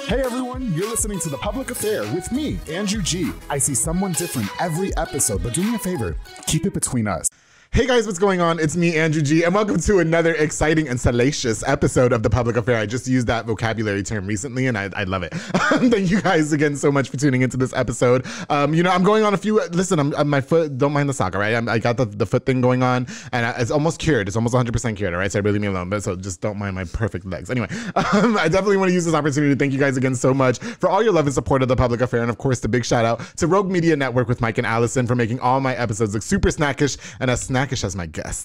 Hey everyone, you're listening to The Public Affair with me, Andrew G. I see someone different every episode, but do me a favor, keep it between us. Hey guys, what's going on? It's me, Andrew G, and welcome to another exciting and salacious episode of The Public Affair. I just used that vocabulary term recently, and I love it. Thank you guys again so much for tuning into this episode. I'm going on a few, listen, my foot, don't mind the sock, all right? I got the foot thing going on, and it's almost cured. It's almost 100% cured, all right? So really leave me alone, so just don't mind my perfect legs. Anyway, I definitely want to use this opportunity to thank you guys again so much for all your love and support of The Public Affair, and of course, the big shout out to Rogue Media Network with Mike and Allison for making all my episodes look super snackish and as snackish as my guests.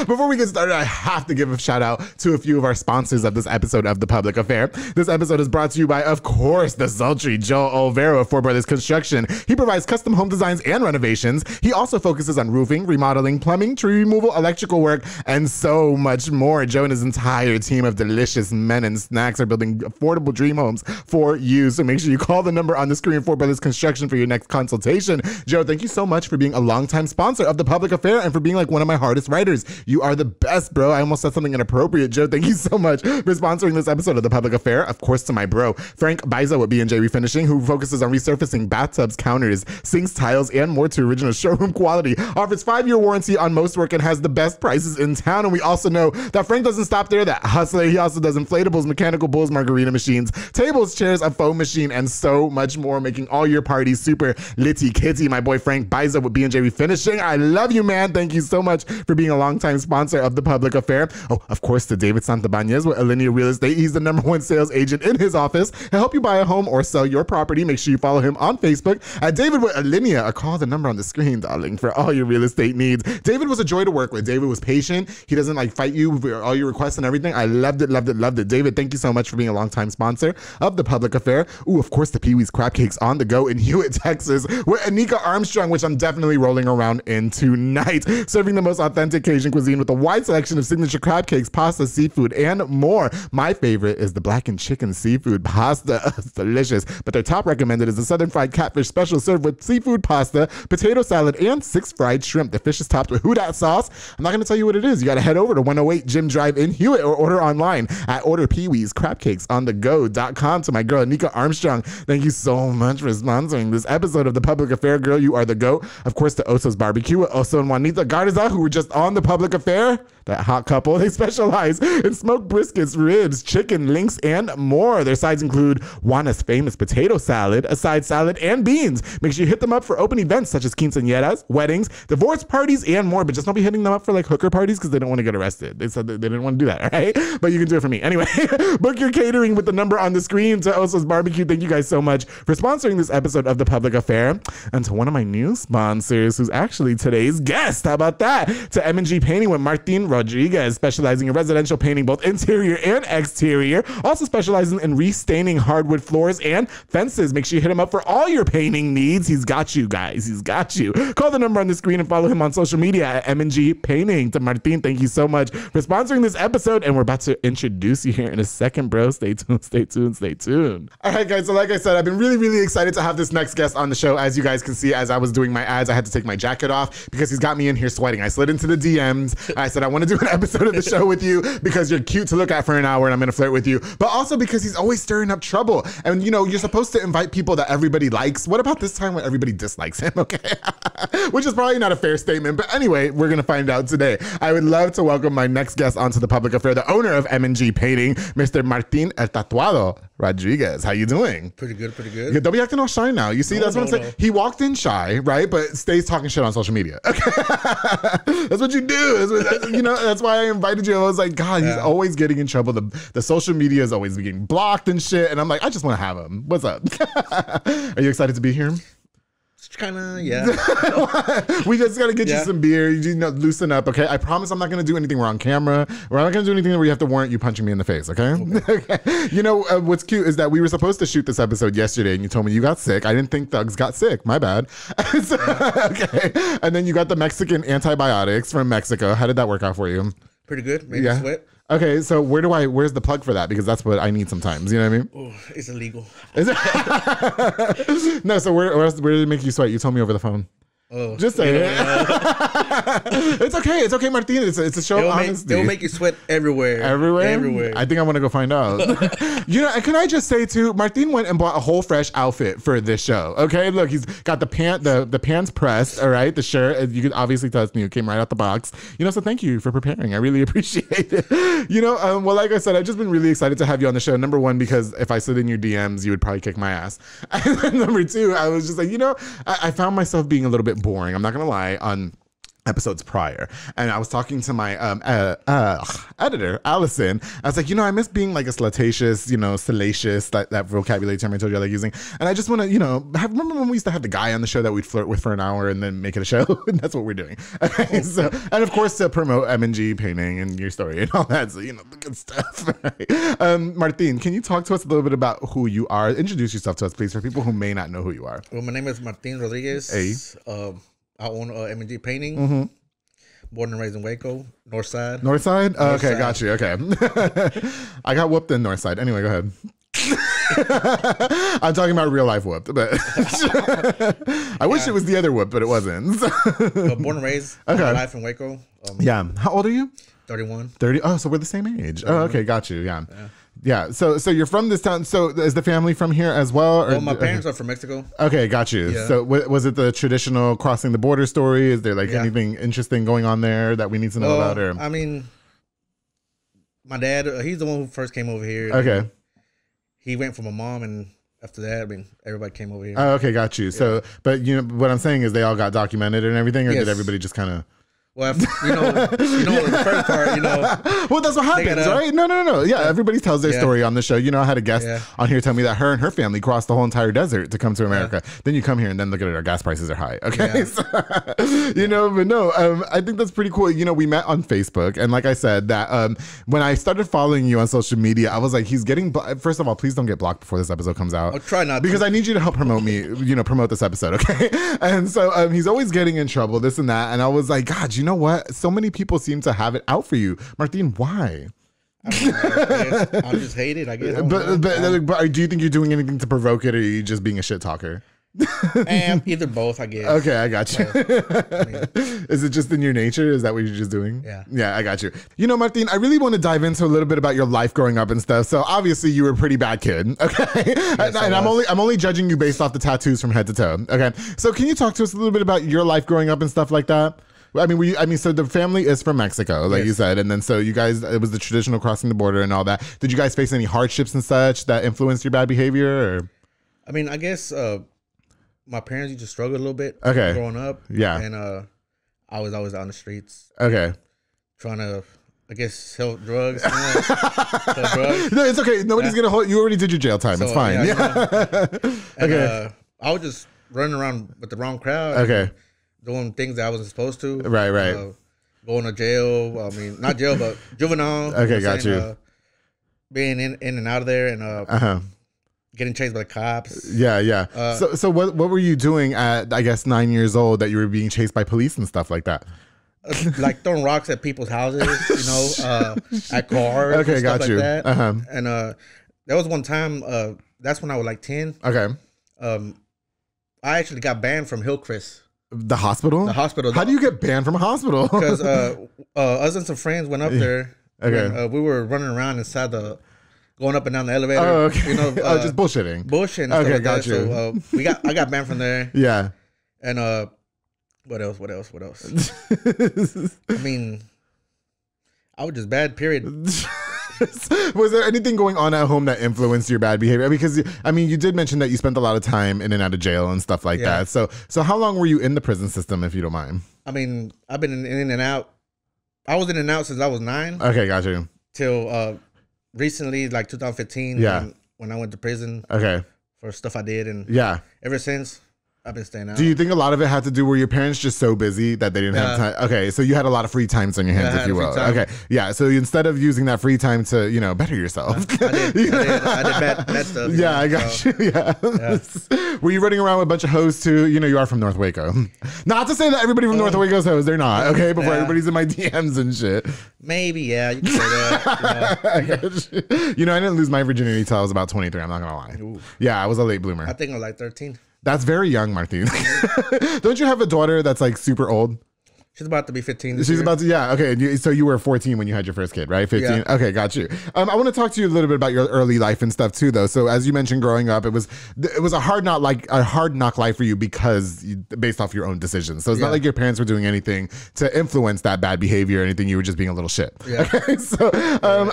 Before we get started, I have to give a shout out to a few of our sponsors of this episode of The Public Affair. This episode is brought to you by, of course, the sultry Joe Olvero of Four Brothers Construction. He provides custom home designs and renovations. He also focuses on roofing, remodeling, plumbing, tree removal, electrical work, and so much more. Joe and his entire team of delicious men and snacks are building affordable dream homes for you. So make sure you call the number on the screen, Four Brothers Construction, for your next consultation. Joe, thank you so much for being a longtime sponsor of The Public Affair and for being like one of my hardest writers. You are the best, bro. I almost said something inappropriate. Joe, thank you so much for sponsoring this episode of The Public Affair. Of course, to my bro, Frank Biza with B&J Refinishing, who focuses on resurfacing bathtubs, counters, sinks, tiles, and more to original showroom quality. Offers 5-year warranty on most work and has the best prices in town. And we also know that Frank doesn't stop there. That hustler, he also does inflatables, mechanical bulls, margarita machines, tables, chairs, a foam machine, and so much more, making all your parties super litty kitty. My boy Frank Biza with B&J Refinishing. I love you, man. Thank you so much for being a longtime sponsor of The Public Affair. Oh, of course, to David Santabanez with Alinea Real Estate. He's the #1 sales agent in his office. He'll help you buy a home or sell your property. Make sure you follow him on Facebook at David with Alinea, or call the number on the screen, darling, for all your real estate needs. David was a joy to work with. David was patient. He doesn't fight you for all your requests and everything. I loved it, loved it, loved it. David, thank you so much for being a longtime sponsor of The Public Affair. Ooh, of course, the Pee-wee's Crab Cakes on the go in Hewitt, Texas, with Anika Armstrong, which I'm definitely rolling around in tonight. Serving the most authentic Cajun cuisine with a wide selection of signature crab cakes, pasta, seafood, and more. My favorite is the blackened chicken seafood pasta. It's delicious. But their top recommended is the Southern Fried Catfish Special, served with seafood pasta, potato salad, and 6 fried shrimp. The fish is topped with Houdat sauce. I'm not going to tell you what it is. You got to head over to 108 Jim Drive in Hewitt or order online at orderpeeweescrabcakesonthego.com. To my girl, Anika Armstrong, thank you so much for sponsoring this episode of The Public Affair. Girl, you are the GOAT. Of course, to Oso's Barbecue with Oso and Juanita Garza, who were just on The Public Affair. That hot couple. They specialize in smoked briskets, ribs, chicken, links, and more. Their sides include Juana's famous potato salad, a side salad, and beans. Make sure you hit them up for open events such as quinceañeras, weddings, divorce parties, and more. But just don't be hitting them up for hooker parties because they don't want to get arrested. They said they didn't want to do that, all right? But you can do it for me. Anyway, book your catering with the number on the screen. To Oso's Barbecue, thank you guys so much for sponsoring this episode of The Public Affair. And to one of my new sponsors, who's actually today's guest. How about that? To M&G Painting with Martin Rodriguez, specializing in residential painting, both interior and exterior. Also specializing in restaining hardwood floors and fences. Make sure you hit him up for all your painting needs. He's got you, guys. He's got you. Call the number on the screen and follow him on social media at M&G Painting. To Martin, thank you so much for sponsoring this episode. And we're about to introduce you here in a second, bro. Stay tuned, stay tuned, stay tuned. All right, guys. So like I said, I've been really, really excited to have this next guest on the show. As you guys can see, as I was doing my ads, I had to take my jacket off because he's got me in here sweating. I slid into the DMs. I said, I want to do an episode of the show with you because you're cute to look at for an hour and I'm going to flirt with you, but also because he's always stirring up trouble. And you're supposed to invite people that everybody likes. What about this time when everybody dislikes him? Okay. Which is probably not a fair statement, but anyway, we're going to find out today. I would love to welcome my next guest onto The Public Affair, the owner of M&G Painting, Mr. Martin El Tatuado Rodriguez. How you doing? Pretty good, pretty good. Yeah, don't be acting all shy now. You see, that's what I'm saying. He walked in shy, right? But stays talking shit on social media. Okay. That's what you do. That's why I invited you. I was like, God, he's always getting in trouble. The social media is always getting blocked and shit. And I'm like, I just want to have him. What's up? Are you excited to be here? Kind of, yeah. We just got to get you some beer. Loosen up, okay? I promise I'm not going to do anything. We're on camera. We're not going to do anything where you have to warrant you punching me in the face, okay? Okay. What's cute is that we were supposed to shoot this episode yesterday, and you told me you got sick. I didn't think Thugs got sick. My bad. Okay. And then you got the Mexican antibiotics from Mexico. How did that work out for you? Pretty good. Maybe sweat. Okay, so where's the plug for that? Because that's what I need sometimes. You know what I mean? Oh, it's illegal. Is it? No, so where did it make you sweat? You told me over the phone. Oh, just say it. It's okay. It's okay, Martin. It's a show of honesty. It'll make you sweat everywhere. Everywhere? I think I want to go find out. And can I just say too, Martin went and bought a whole fresh outfit for this show. Okay, look, he's got the pants pressed. All right, the shirt. You can obviously tell it's new. It came right out the box. So thank you for preparing. I really appreciate it. Well, like I said, I've just been really excited to have you on the show. Number one, because if I slid in your DMs, you would probably kick my ass. And then number two, I was just like, I found myself being a little bit boring. I'm not gonna lie, on episodes prior, and I was talking to my editor Allison. I was like, I miss being like a salacious, salacious, that vocabulary term I told you I like using, and I just want to, remember when we used to have the guy on the show that we'd flirt with for an hour and then make it a show? And that's what we're doing. Okay, so, and of course to promote M&G painting and your story and all that, so the good stuff. Right? Martin, can you talk to us a little bit about who you are? Introduce yourself to us, please, for people who may not know who you are. Well, my name is Martin Rodriguez. Hey. I own M&G Painting. Mm-hmm. Born and raised in Waco, North Side. North Side? Okay, got you. Okay. I got whooped in North Side. Anyway, go ahead. I'm talking about real life whooped, but I wish it was the other whoop, but it wasn't. Born and raised my life in Waco. Yeah. How old are you? 31. 30. Oh, so we're the same age. Oh, okay, got you. Yeah. Yeah. So you're from this town. So is the family from here as well? Or, well, my parents are from Mexico. Okay, got you. Yeah. So was it the traditional crossing the border story? Is there like anything interesting going on there that we need to know about? Or I mean, my dad, he's the one who first came over here. Okay. He went for my mom, and after that, I mean, everybody came over here. Oh, okay, got you. Yeah. So, but what I'm saying is they all got documented and everything, or did everybody just kind of? Well, the first part, Well, that's what happens, right? No. Yeah, everybody tells their story on the show. I had a guest on here tell me that her and her family crossed the whole entire desert to come to America. Then you come here and then look at it, our gas prices are high. Okay, so, but no, I think that's pretty cool. We met on Facebook, and like I said, that when I started following you on social media, I was like, he's getting. First of all, please don't get blocked before this episode comes out. I'll try not because I need you to help promote me. Promote this episode, okay? And so he's always getting in trouble, this and that, and I was like, God, you know what? So many people seem to have it out for you, Martin. Why? I'm just hated, I guess. But do you think you're doing anything to provoke it, or are you just being a shit talker? Either both, I guess. Okay, I got you. Is it just in your nature? Is that what you're just doing? Yeah, I got you. Martin, I really want to dive into a little bit about your life growing up and stuff. So obviously you were a pretty bad kid, okay? Yes, and I'm only judging you based off the tattoos from head to toe. Okay, so can you talk to us a little bit about your life growing up and stuff like that? I mean, so the family is from Mexico, like you said, and then so you guys, it was the traditional crossing the border and all that. Did you guys face any hardships and such that influenced your bad behavior? Or? I mean, I guess my parents used to struggle a little bit growing up. Yeah. And I was always out on the streets. Okay. Trying to, I guess, sell drugs. Sell drugs. No, it's okay. Nobody's going to hold you. Already did your jail time. So, it's fine. And, I was just running around with the wrong crowd. Okay. Doing things that I wasn't supposed to. Right. Going to jail. I mean, not jail, but juvenile. Okay, got you. Being in and out of there and getting chased by the cops. Yeah. So what were you doing at, I guess, 9 years old that you were being chased by police and stuff like that? Like throwing rocks at people's houses, at cars. Okay, and got stuff you. Like that. And there was one time, that's when I was like 10. Okay. I actually got banned from Hillcrest. The hospital? The hospital. How do you get banned from a hospital? Because us and some friends went up there. Okay. We were running around inside going up and down the elevator. Oh, okay. Just bullshitting. Bullshitting. Okay, got you. So I got banned from there. Yeah. And what else? I mean, I was just bad, period. Was there anything going on at home that influenced your bad behavior? Because I mean, you did mention that you spent a lot of time in and out of jail and stuff like that. So how long were you in the prison system, if you don't mind? I mean, I've been in and out. I was in and out since I was 9. Okay, got you. Till recently, like 2015. Yeah. When I went to prison. Okay. For stuff I did, and ever since I've been staying out. Do you think a lot of it had to do were your parents just so busy that they didn't have time? Okay, so you had a lot of free times on your hands, if you will. Okay, yeah. So instead of using that free time to, better yourself. I did bad stuff. Yeah, I got you. Yeah. Were you running around with a bunch of hoes too? You are from North Waco. Not to say that everybody from North Waco is hoes. They're not. Okay, before everybody's in my DMs and shit. Maybe, yeah. You can say that. I got you. I didn't lose my virginity till I was about 23. I'm not gonna lie. Ooh. Yeah, I was a late bloomer. I think I was like 13. That's very young, Martin. Don't you have a daughter that's like super old? She's about to be 15 She's about to, yeah, okay. So you were 14 when you had your first kid, right? 15? Yeah. Okay, got you. I want to talk to you a little bit about your early life and stuff too, though. So as you mentioned, growing up, it was a hard knock life for you based off your own decisions. So it's not like your parents were doing anything to influence that bad behavior or anything. You were just being a little shit. Yeah. Okay, so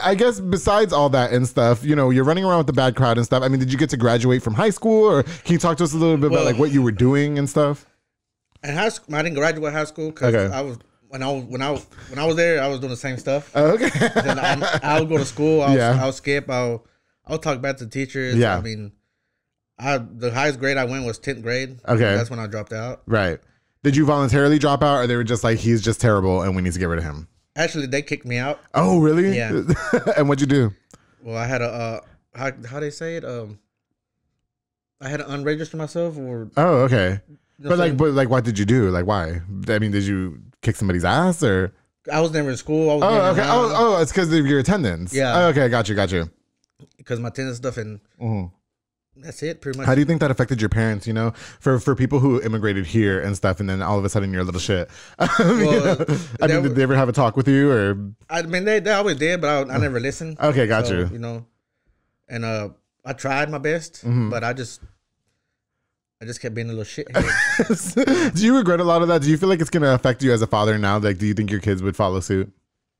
I guess besides all that and stuff, you know, you're running around with the bad crowd and stuff. I mean, did you get to graduate from high school, or can you talk to us a little bit about like what you were doing and stuff? In high school, I didn't graduate high school because I was when I was there, I was doing the same stuff. Oh, okay. Then I would go to school. I would skip. I'll talk back to the teachers. Yeah. I mean, the highest grade I went was 10th grade. Okay. That's when I dropped out. Right. Did you voluntarily drop out, or they were just like, he's just terrible and we need to get rid of him? Actually, they kicked me out. Oh, really? Yeah. And what'd you do? Well, I had how they say it? I had to unregister myself, or okay. But what did you do? Like, why? I mean, did you kick somebody's ass, or? I was never in school. I was okay. Oh, it's because of your attendance. Yeah. Oh, okay, got you. Because my attendance stuff, and that's it, pretty much. How do you think that affected your parents? You know, for people who immigrated here and stuff, and then all of a sudden you're a little shit. Did they ever have a talk with you, or? I mean, they always did, but I never listened. Okay, got you. You know, and I tried my best, but I just kept being a little shithead. Do you regret a lot of that? Do you feel like it's going to affect you as a father now? Like, do you think your kids would follow suit?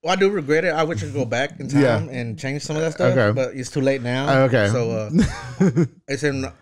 Well, I do regret it. I wish I could go back in time and change some of that stuff, but it's too late now. Okay. So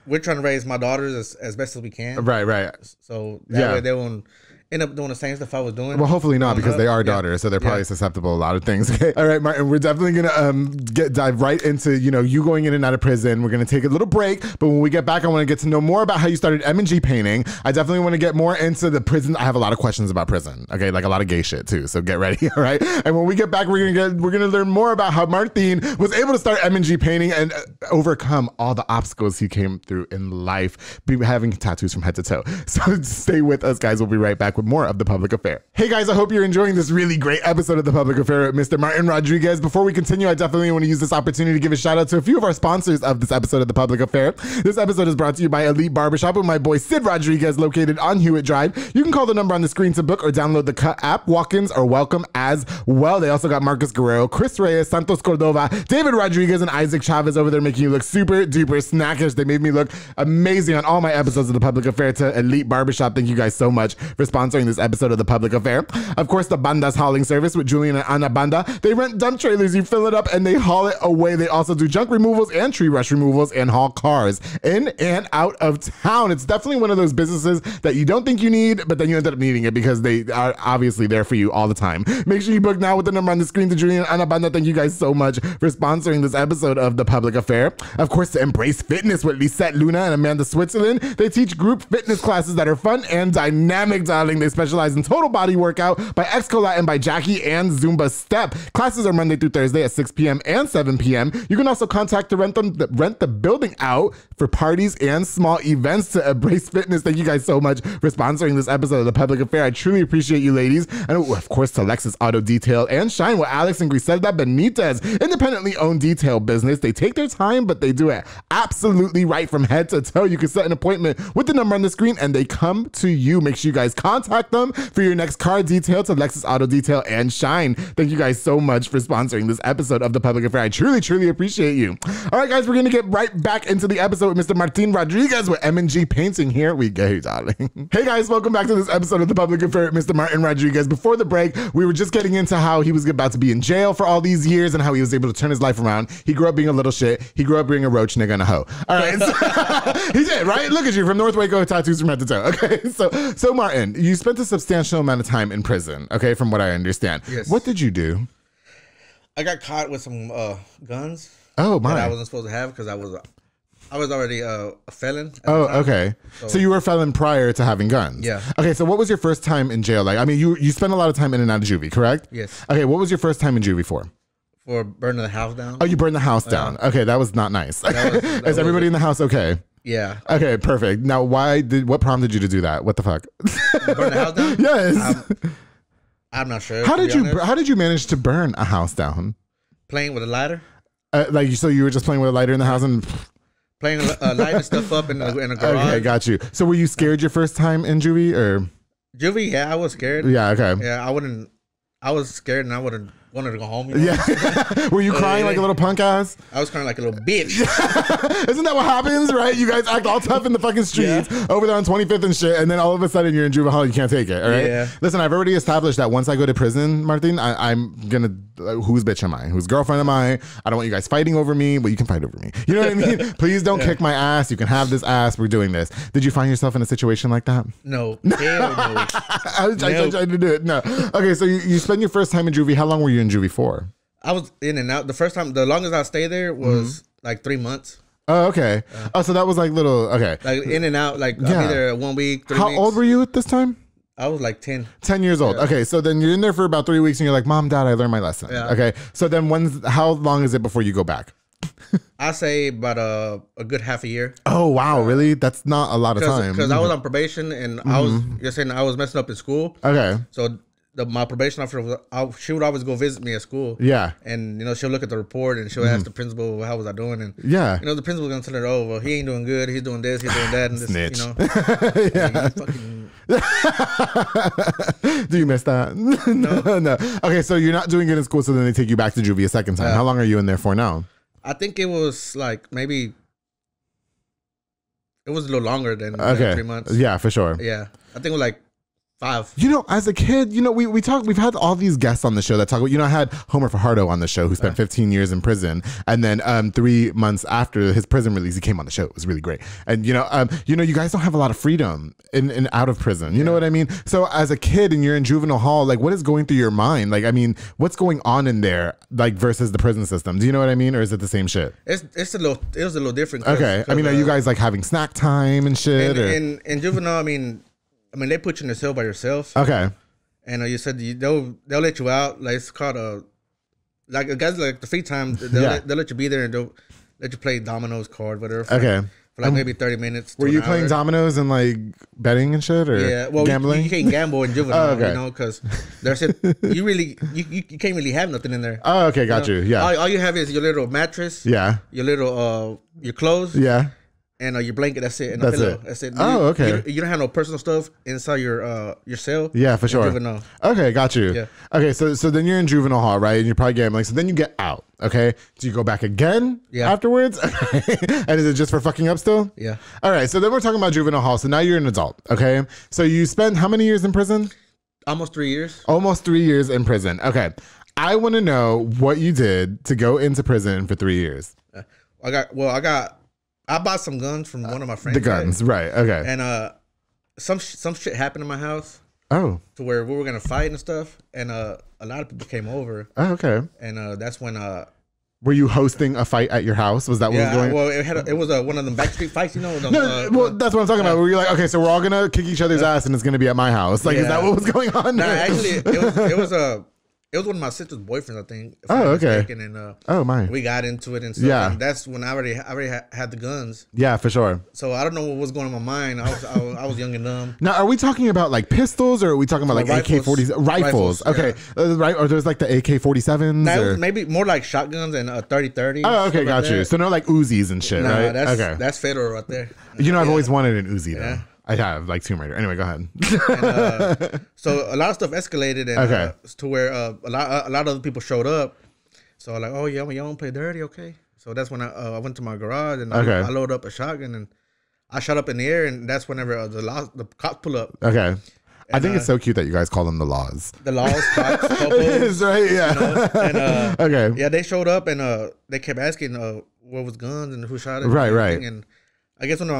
we're trying to raise my daughters as best as we can. Right. So that way they won't end up doing the same stuff I was doing. Well, hopefully not, because they are daughters, so they're probably susceptible to a lot of things. Okay. All right, Martin, we're definitely gonna dive right into you going in and out of prison. We're gonna take a little break, but when we get back, I want to get to know more about how you started M&G painting. I definitely want to get more into the prison. I have a lot of questions about prison. Okay, like a lot of gay shit too. So get ready. All right. And when we get back, we're gonna learn more about how Martin was able to start M&G painting and overcome all the obstacles he came through in life, having tattoos from head to toe. So stay with us, guys. We'll be right back with more of The Public Affair. Hey guys, I hope you're enjoying this really great episode of The Public Affair with Mr. Martin Rodriguez. Before we continue, I definitely want to use this opportunity to give a shout out to a few of our sponsors of this episode of The Public Affair. This episode is brought to you by Elite Barbershop with my boy Sid Rodriguez, located on Hewitt Drive. You can call the number on the screen to book or download the Cut app. Walk-ins are welcome as well. They also got Marcus Guerrero, Chris Reyes, Santos Cordova, David Rodriguez, and Isaac Chavez over there making you look super duper snackish. They made me look amazing on all my episodes of The Public Affair. To Elite Barbershop, thank you guys so much for sponsoring this episode of The Public Affair. Of course, the Banda's hauling service with Julian and Ana Banda. They rent dump trailers, you fill it up, and they haul it away. They also do junk removals and tree brush removals and haul cars in and out of town. It's definitely one of those businesses that you don't think you need, but then you end up needing it because they are obviously there for you all the time. Make sure you book now with the number on the screen to Julian and Ana Banda. Thank you guys so much for sponsoring this episode of The Public Affair. Of course, to Embrace Fitness with Lisette Luna and Amanda Switzerland. They teach group fitness classes that are fun and dynamic, darling. They specialize in total body workout by Xcola and by Jackie and Zumba Step. Classes are Monday through Thursday at 6 p.m. and 7 p.m. You can also contact to rent the building out for parties and small events to Embrace Fitness. Thank you guys so much for sponsoring this episode of The Public Affair. I truly appreciate you ladies. And of course to Lexus Auto Detail and Shine with Alex and Griselda Benitez. Independently owned detail business. They take their time, but they do it absolutely right from head to toe. You can set an appointment with the number on the screen and they come to you. Make sure you guys contact them for your next car detail to Lexus Auto Detail and Shine. Thank you guys so much for sponsoring this episode of The Public Affair. I truly appreciate you. All right, guys, we're going to get right back into the episode with Mr. Martin Rodriguez with M&G Painting. Here we go, darling. Hey, guys, welcome back to this episode of The Public Affair with Mr. Martin Rodriguez. Before the break, we were just getting into how he was about to be in jail for all these years and how he was able to turn his life around. He grew up being a little shit. He grew up being a roach nigga and a hoe. All right. So, he did, right? Look at you, from North Waco, tattoos from head to toe. Okay. So Martin, you spent a substantial amount of time in prison, okay, from what I understand. Yes. What did you do? I got caught with some guns. Oh, my. That I wasn't supposed to have because I was already a felon. Oh, okay. So you were a felon prior to having guns? Yeah. Okay, so what was your first time in jail like? I mean, you spent a lot of time in and out of juvie, correct? Yes. Okay, what was your first time in juvie for? For burning the house down. Oh, you burned the house down. Okay, that was not nice. Is everybody in the house okay? Yeah. Okay, perfect. Now, what prompted you to do that? What the fuck? Burn the house down? Yes. I'm not sure. How did you manage to burn a house down? Playing with a lighter. So you were just playing with a lighter in the house and lighting stuff up in the garage. Okay, got you. So were you scared your first time in juvie or? Juvie, yeah, I was scared. Yeah, okay. Yeah, I was scared and I would have wanted to go home. You know? Yeah. Were you crying like a little punk ass? I was crying like a little bitch. Isn't that what happens, right? You guys act all tough in the fucking streets over there on 25th and shit, and then all of a sudden you're in juvenile hall, you can't take it, all right? Yeah. Listen, I've already established that once I go to prison, Martin, I'm gonna, whose bitch am I? Whose girlfriend am I? I don't want you guys fighting over me, but you can fight over me. You know what I mean? Please don't kick my ass. You can have this ass. We're doing this. Did you find yourself in a situation like that? No. Hell no. I was trying to do it. No. Okay, so you spent your first time in juvie. How long were you in juvie for? I was in and out. The first time, the longest I stayed there was like 3 months. Oh, okay. Oh, so that was like little, okay. Like in and out, like I'll be there 1 week, 3 weeks. How old were you at this time? I was like 10. 10 years old. Okay, so then you're in there for about 3 weeks and you're like, Mom, Dad, I learned my lesson. Yeah. Okay, so then how long is it before you go back? I say about a good half a year. Oh, wow, really? That's not a lot of time. Because I was on probation and you're saying I was messing up in school. Okay. So my probation officer, she would always go visit me at school. Yeah. And, she'll look at the report and she'll ask the principal, well, how was I doing? And, yeah. The principal's going to tell her, oh, well, he ain't doing good. He's doing this, he's doing that. And this, Snitch. Yeah. Fucking... Do you miss that? No. No. Okay, so you're not doing good in school, so then they take you back to juvie a second time. How long are you in there for now? I think it was like maybe... It was a little longer than 3 months. Yeah, for sure. Yeah. I think it was like 5. As a kid, we've had all these guests on the show that talk about, I had Homer Fajardo on the show who spent 15 years in prison. And then 3 months after his prison release, he came on the show. It was really great. And, you guys don't have a lot of freedom in out of prison. You know what I mean? So as a kid and you're in juvenile hall, like what is going through your mind? Like, I mean, what's going on in there, like versus the prison system? Do you know what I mean? Or is it the same shit? It was a little different. Okay. I mean, are you guys like having snack time and shit? In juvenile, I mean, they put you in a cell by yourself. Okay. And you said they'll let you out. Like it's called like guys like the free time. They'll let you be there and they'll let you play dominoes card, whatever. For like maybe 30 minutes. Were you playing dominoes and like betting and shit, or gambling? You can't gamble in juvenile, because there's you can't really have nothing in there. Oh, okay, got you. Yeah. All you have is your little mattress. Yeah. Your little your clothes. Yeah. And your blanket, that's it. And that's pillow. it. That's it. Oh, okay. You don't have no personal stuff inside your cell. Yeah, for sure. Juvenile. Okay, got you. Yeah. Okay, so then you're in juvenile hall, right? And you're probably gambling. So then you get out. Okay. Do you go back again afterwards? And is it just for fucking up still? Yeah. All right. So then we're talking about juvenile hall. So now you're an adult. Okay. So you spend how many years in prison? Almost 3 years. Almost 3 years in prison. Okay. I want to know what you did to go into prison for 3 years. I bought some guns from one of my friends. The guns, right? Okay. And some shit happened in my house. Oh. To where we were gonna fight and stuff, and a lot of people came over. Oh, okay. And that's when Were you hosting a fight at your house? Was that what was going on? Well, it was one of them backstreet fights, well, that's what I'm talking about. Where you're like, okay, so we're all gonna kick each other's ass, and it's gonna be at my house. Like, is that what was going on? No, actually, it was one of my sister's boyfriends, I think. Oh, okay. And we got into it and stuff. Yeah, and that's when I already had the guns. Yeah, for sure. So I don't know what was going on in my mind. I was young and dumb. Now, are we talking about like pistols, or are we talking about like AK-40s rifles? Okay, right. Or there's like the AK-47s. No, maybe more like shotguns and 30-30. Oh, okay, got you. So no like Uzis and shit, right? That's federal right there. I've always wanted an Uzi though. Yeah. I have like Tomb Raider. Anyway, go ahead. And, so a lot of stuff escalated, and to where a lot of other people showed up. So like, oh yeah, y'all don't play dirty, okay? So that's when I went to my garage and I loaded up a shotgun and I shot up in the air, and that's whenever the cops pull up. Okay. And I think it's so cute that you guys call them the laws. The laws, cops, it is, right? Yeah. And okay. Yeah, they showed up and they kept asking what was guns and who shot it. Right. And I guess one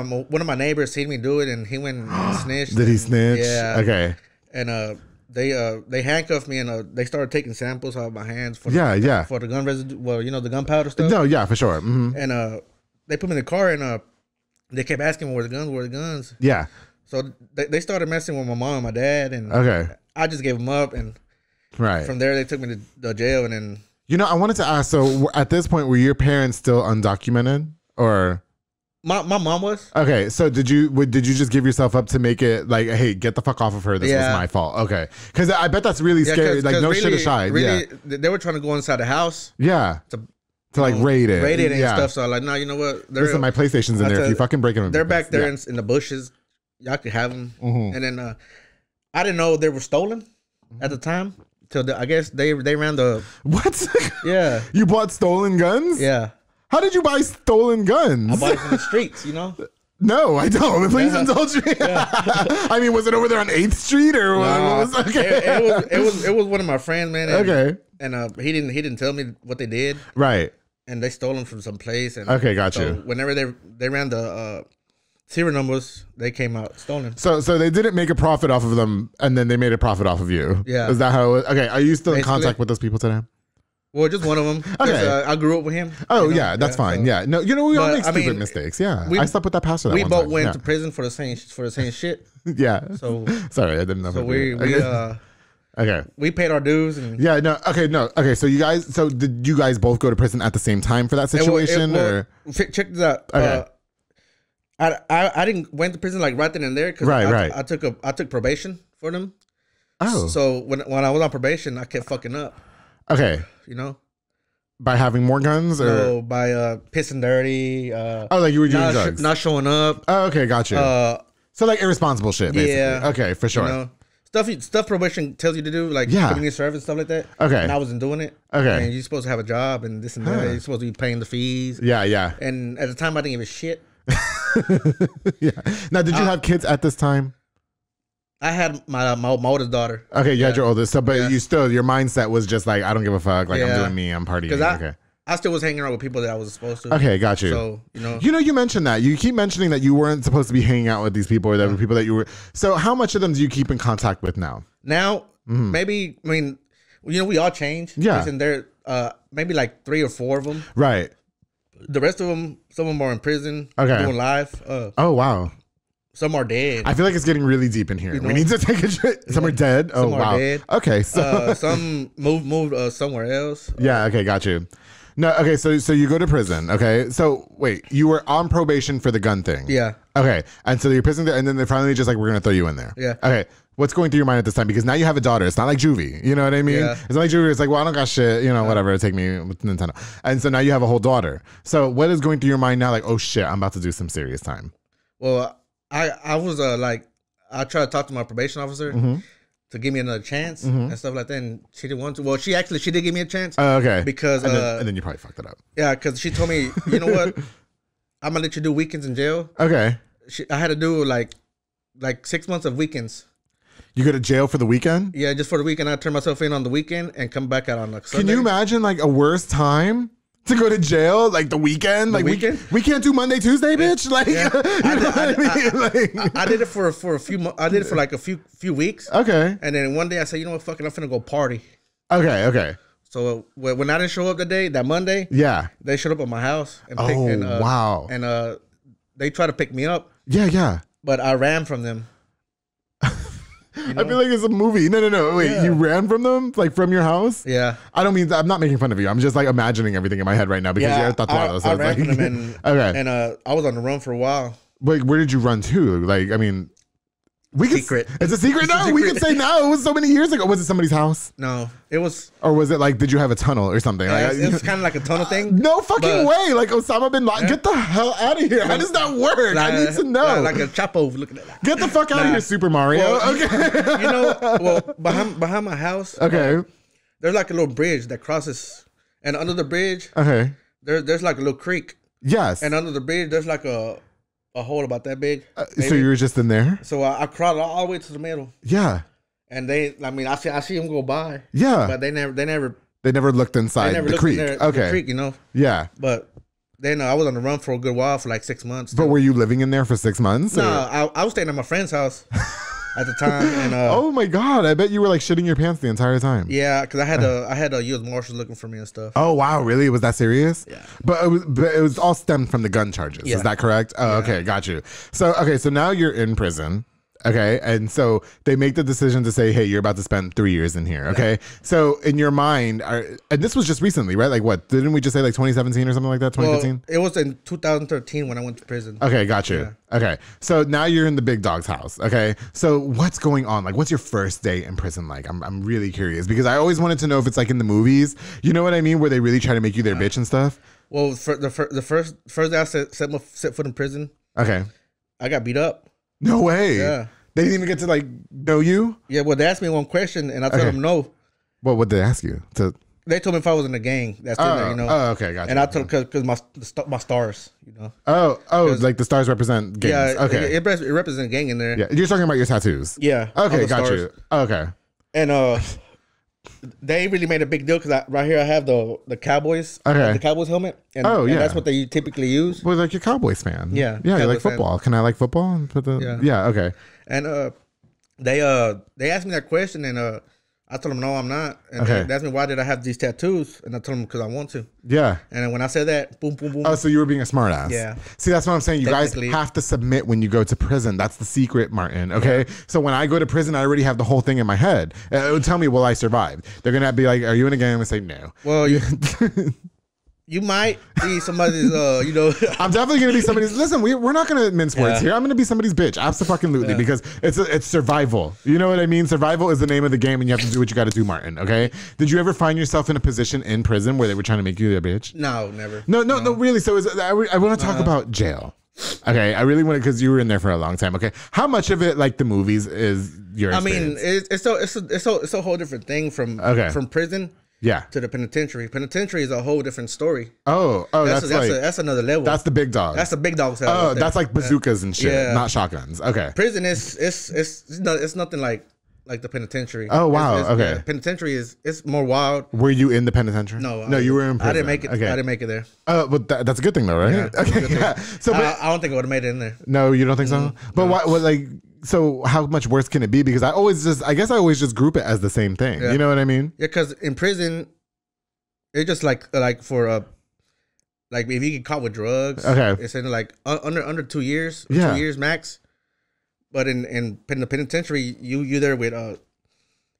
of my neighbors seen me do it, and he went and snitched. Did he snitch? Yeah. Okay. And they handcuffed me, and they started taking samples out of my hands for for the gun residue. Well, the gunpowder stuff. No, yeah, for sure. Mm-hmm. And they put me in the car, and they kept asking me where the guns. Yeah. So they started messing with my mom and my dad, and I just gave them up, and from there they took me to the jail, and then I wanted to ask. So at this point, were your parents still undocumented, or? My mom was. Okay, so did you just give yourself up to make it like, hey, get the fuck off of her, this was my fault? Okay, because I bet that's really scary. Like, no shit aside. Really, they were trying to go inside the house. Yeah. to like raid it and stuff. So I'm like, no, you know what? Listen, my PlayStation's in there. If you fucking break them, they're back there in the bushes. Y'all could have them. And then I didn't know they were stolen at the time. Till I guess they ran the what? Yeah, you bought stolen guns? Yeah. How did you buy stolen guns? I bought it from the streets. You know. No, I don't. Please indulge me. I mean, was it over there on 8th Street or what was it was one of my friends, man. And, and he didn't tell me what they did. Right. And they stole them from some place. And got so you. Whenever they ran the serial numbers, they came out stolen. So they didn't make a profit off of them, and then they made a profit off of you. Yeah. Is that how it was? Okay. Are you still in contact with those people today? Well, just one of them. Okay. I grew up with him. Oh, yeah, that's fine. So, yeah. No, we all make stupid mistakes. Yeah. I slept with that pastor that we one both time. went to prison for the same shit. Yeah. So sorry, I didn't know. So we paid our dues. And okay. So did you guys both go to prison at the same time for that situation? Check this out. Okay. I didn't went to prison like right then and there because I took probation for them. Oh. So when I was on probation, I kept fucking up. Okay. You know? By having more guns? Or? No, by pissing dirty. Like you were doing drugs? Not showing up. Oh, okay, got you. So like irresponsible shit, basically. Yeah. Okay, for sure. You know, stuff probation tells you to do, like community service, stuff like that. Okay. And I wasn't doing it. Okay. And you're supposed to have a job and this and that. You're supposed to be paying the fees. Yeah. And at the time, I didn't give a shit. Yeah. Now, did you have kids at this time? I had my oldest daughter. Okay, you had your oldest. So, but your mindset was just like, I don't give a fuck. Like, I'm doing me. I'm partying. Because I still was hanging around with people that I was supposed to. Okay, got you. So, you mentioned that. You keep mentioning that you weren't supposed to be hanging out with these people or that were people that you were. So, how much of them do you keep in contact with now? Now, maybe, I mean, we all change. Yeah. And there, maybe like 3 or 4 of them. Right. The rest of them, some of them are in prison. Okay. Doing live. Oh, wow. Some are dead. I feel like it's getting really deep in here. We need to take a trip. Some are dead. Oh, some wow. Are dead. Okay. So some moved somewhere else. Yeah. Okay. Got you. No. Okay. So you go to prison. Okay. So wait, you were on probation for the gun thing. Yeah. Okay. And so you're prison there, and then they're finally just like, we're gonna throw you in there. Yeah. Okay. What's going through your mind at this time? Because now you have a daughter. It's not like juvie. You know what I mean? Yeah. It's not like juvie. It's like, well, I don't got shit. Whatever. Take me with Nintendo. And so now you have a whole daughter. So what is going through your mind now? Like, oh shit, I'm about to do some serious time. Well, I was I tried to talk to my probation officer to give me another chance and stuff like that, and she didn't want to. Well, she did give me a chance. Okay. Because and then you probably fucked it up. Yeah, because she told me, you know what, I'm gonna let you do weekends in jail. Okay. I had to do like 6 months of weekends. You go to jail for the weekend? Yeah, just for the weekend. I turn myself in on the weekend and come back out on like Sunday. Can you imagine like a worse time? To go to jail like the weekend, like weekend? We can't do Monday, Tuesday, bitch. Like, I did it for a few. I did it for like a few weeks. Okay. And then one day I said, you know what, fuck it, I'm finna go party. Okay. So when I didn't show up that Monday, they showed up at my house. And wow. And they tried to pick me up. Yeah. But I ran from them. I feel like it's a movie. No. Wait, you ran from them? Like from your house? Yeah. I'm not making fun of you. I'm just like imagining everything in my head right now because you're Tatuado. I ran from them and I was on the run for a while. Wait, where did you run to? Like, I mean, secret. It's a secret? No, we can say no. It was so many years ago. Was it somebody's house? No, it was. Or was it like, did you have a tunnel or something? Yeah, it was kind of like a tunnel thing. No fucking way. Like Osama bin Laden. Get the hell out of here. How does that work? I need to know. Like a Chapo. Look at that. Get the fuck out of here, Super Mario. Well, okay. Behind my house. Okay. There's like a little bridge that crosses. And under the bridge. Okay. There's like a little creek. Yes. And under the bridge, there's like a hole about that big. So you were just in there? So I crawled all the way to the middle. Yeah. And I see them go by. Yeah. But they never looked inside the creek. The creek, Yeah. But then I was on the run for a good while, for like 6 months. But were you living in there for 6 months? No, I was staying at my friend's house at the time. And oh my God, I bet you were like shitting your pants the entire time. Yeah, because I had a U.S. Marshals looking for me and stuff. Oh wow, really? Was that serious? Yeah. But it was all stemmed from the gun charges. Yeah. Is that correct? Oh, okay, got you. So now you're in prison. Okay. And so they make the decision to say, hey, you're about to spend 3 years in here. Okay. So in your mind, and this was just recently, right? Like what? Didn't we just say like 2017 or something like that? 2015? Well, it was in 2013 when I went to prison. Okay. Got you. Yeah. Okay. So now you're in the big dog's house. Okay. So what's going on? Like, what's your first day in prison like? I'm really curious because I always wanted to know if it's like in the movies. You know what I mean? Where they really try to make you their bitch and stuff. Well, for the first day I set foot in prison. Okay. I got beat up. No way. Yeah. They didn't even get to like know you? Yeah, well, they asked me one question and I told them no. Well, what did they ask you? They told me if I was in a gang. That's there, you know. Oh, okay, gotcha. And I told them because my stars, you know. Oh, like the stars represent gangs. Yeah, okay. It represents gang in there. Yeah, you're talking about your tattoos. Yeah. Okay, got you. Okay. And they really made a big deal because right here I have the Cowboys, the Cowboys helmet. And, and that's what they typically use. Well, like your Cowboys fan. Yeah. Yeah, you like football. Can I like football? And put yeah, okay. And they asked me that question and I told them no, I'm not. And they asked me why did I have these tattoos, and I told them because I want to. Yeah. And then when I said that, boom, boom, boom. Oh, so you were being a smartass. Yeah. See, that's what I'm saying. You guys have to submit when you go to prison. That's the secret, Martin. Okay. Yeah. So when I go to prison, I already have the whole thing in my head. It would tell me, will I survive? They're gonna be like, are you in a gang? I'm gonna say no. Well, you might be somebody's, you know. I'm definitely going to be somebody's. Listen, we're not going to mince words here. I'm going to be somebody's bitch. Absolutely. Because it's survival. You know what I mean? Survival is the name of the game and you have to do what you got to do, Martin. Okay. Did you ever find yourself in a position in prison where they were trying to make you their bitch? No, never. No, really. So I want to talk about jail. Okay. I really want to, because you were in there for a long time. Okay. How much of it, like the movies, is your experience? I mean, it's a whole different thing from prison. Yeah. To the penitentiary. Penitentiary is a whole different story. Oh, that's another level. That's the big dog. That's the big dog side. Oh, that's like bazookas and shit, not shotguns. Okay. Prison it's nothing like the penitentiary. Oh wow. Okay. Yeah, penitentiary it's more wild. Were you in the penitentiary? No, you were in prison. I didn't make it. Okay. I didn't make it there. Oh, but that's a good thing though, right? Yeah, okay. Yeah. So, I don't think I would have made it in there. No, you don't think so? But why? What like? So how much worse can it be? Because I always just group it as the same thing. Yeah. You know what I mean? Yeah, because in prison, it's just like for like if you get caught with drugs, it's in like under 2 years, 2 years max. But in the penitentiary, you there with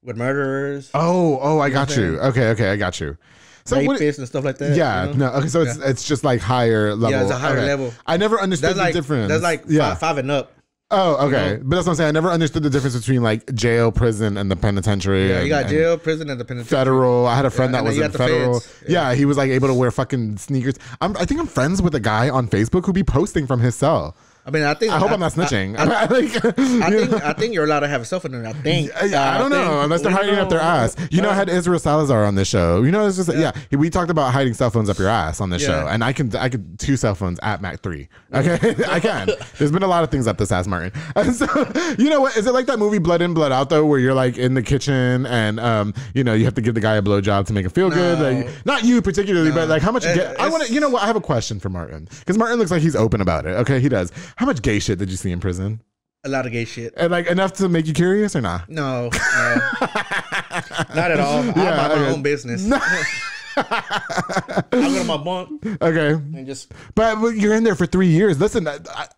murderers. Oh, I got you. Okay, I got you. So rapists and stuff like that. Yeah, you know? no. Okay, so it's just like higher level. Yeah, it's a higher level. I never understood the difference. That's like five and up. Oh, okay. You know? But that's what I'm saying. I never understood the difference between like jail, prison, and the penitentiary. Yeah, you got jail, prison, and the penitentiary. Federal. I had a friend that was in federal. Yeah, he was like able to wear fucking sneakers. I think I'm friends with a guy on Facebook who be posting from his cell. I mean, I hope I'm not snitching. I think you're alled to have a cell phone in there. I think. I don't know, unless they're hiding up their ass. You know, I had Israel Salazar on this show. You know, it's just we talked about hiding cell phones up your ass on this show, and I could 2 cell phones at Mac 3. Okay, I can. There's been a lot of things up this ass, Martin. And so, you know what? Is it like that movie Blood In, Blood Out though, where you're like in the kitchen and you know you have to give the guy a blowjob to make him feel good? Like, not you particularly, but like how much? I want to. You know what? I have a question for Martin because Martin looks like he's open about it. Okay, he does. How much gay shit did you see in prison? A lot of gay shit. And like enough to make you curious or not? No. Not at all. I mind my own business. No. I go to my bunk. Okay. And just. But you're in there for 3 years. Listen,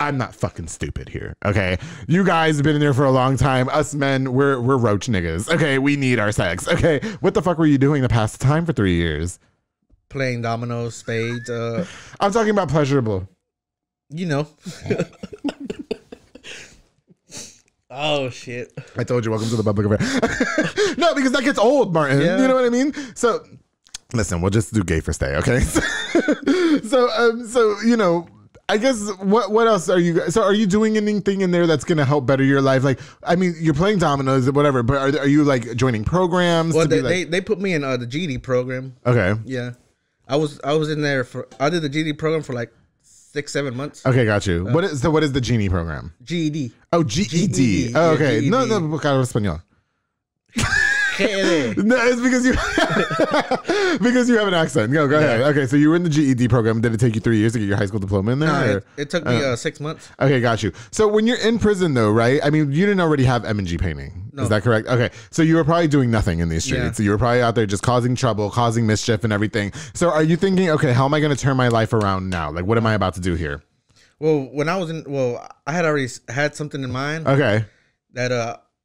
I'm not fucking stupid here. Okay. You guys have been in there for a long time. Us men, we're roach niggas. Okay. We need our sex. Okay. What the fuck were you doing to pass the time for 3 years? Playing dominoes, spades. I'm talking about pleasurable. You know. Oh shit! I told you. Welcome to the public affair. No, because that gets old, Martin. Yeah. You know what I mean? So, listen, we'll just do gay for stay, okay? So you know, I guess what else are you? So, are you doing anything in there that's gonna help better your life? Like, I mean, you're playing dominoes, whatever. But are you like joining programs? Well, they put me in the GD program. Okay. Yeah, I was in there I did the GD program for like 6-7 months. Okay, got you. What is the Genie program? GED. Oh, GED. Oh, okay. GED. No, claro, español. No, it's because you have an accent. Go ahead. Okay, so you were in the GED program. Did it take you 3 years to get your high school diploma in there? No, it took me 6 months. Okay, got you. So when you're in prison, though, right? I mean, you didn't already have M&G painting. No. Is that correct? Okay, so you were probably doing nothing in these streets. Yeah. So you were probably out there just causing trouble, causing mischief and everything. So are you thinking, okay, how am I going to turn my life around now? Like, what am I about to do here? Well, when I was I had already had something in mind. Okay. that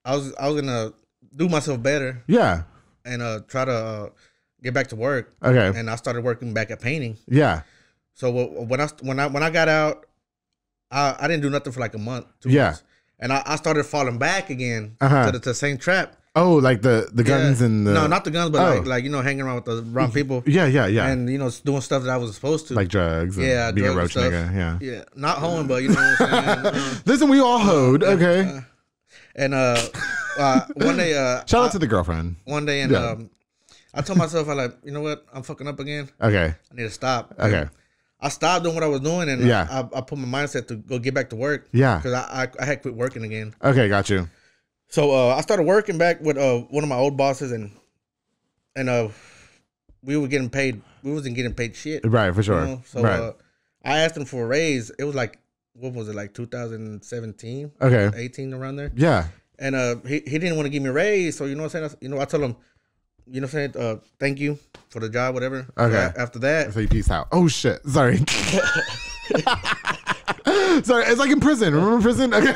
I was gonna do myself better. Yeah. And try to get back to work. Okay. And I started working back at painting. Yeah. So when I got out, I didn't do nothing for like a month, 2 months. And I started falling back again to the same trap. Oh, like the guns and the... No, not the guns, but like you know, hanging around with the wrong people. Yeah. And, you know, doing stuff that I wasn't supposed to. Like drugs. And being a roach nigga. Yeah. Yeah. Not hoeing, but you know what I'm saying? Listen, we all hoed. Okay. And one day... Shout out to the girlfriend. One day, and I told myself, you know what? I'm fucking up again. Okay. I need to stop. Okay. And I stopped doing what I was doing, and I put my mindset to go get back to work. Yeah. Because I had quit working again. Okay, got you. So I started working back with one of my old bosses, and we were getting paid. We wasn't getting paid shit. Right, for sure. You know? So I asked him for a raise. It was like, what was it, like 2017? Okay. 18, around there. Yeah. And he didn't want to give me a raise, so you know what I'm saying? You know, I told him, you know what I'm saying, thank you for the job, whatever. Okay. After that. So you peace out. Oh, shit. Sorry. Sorry, it's like in prison. Remember prison? Okay.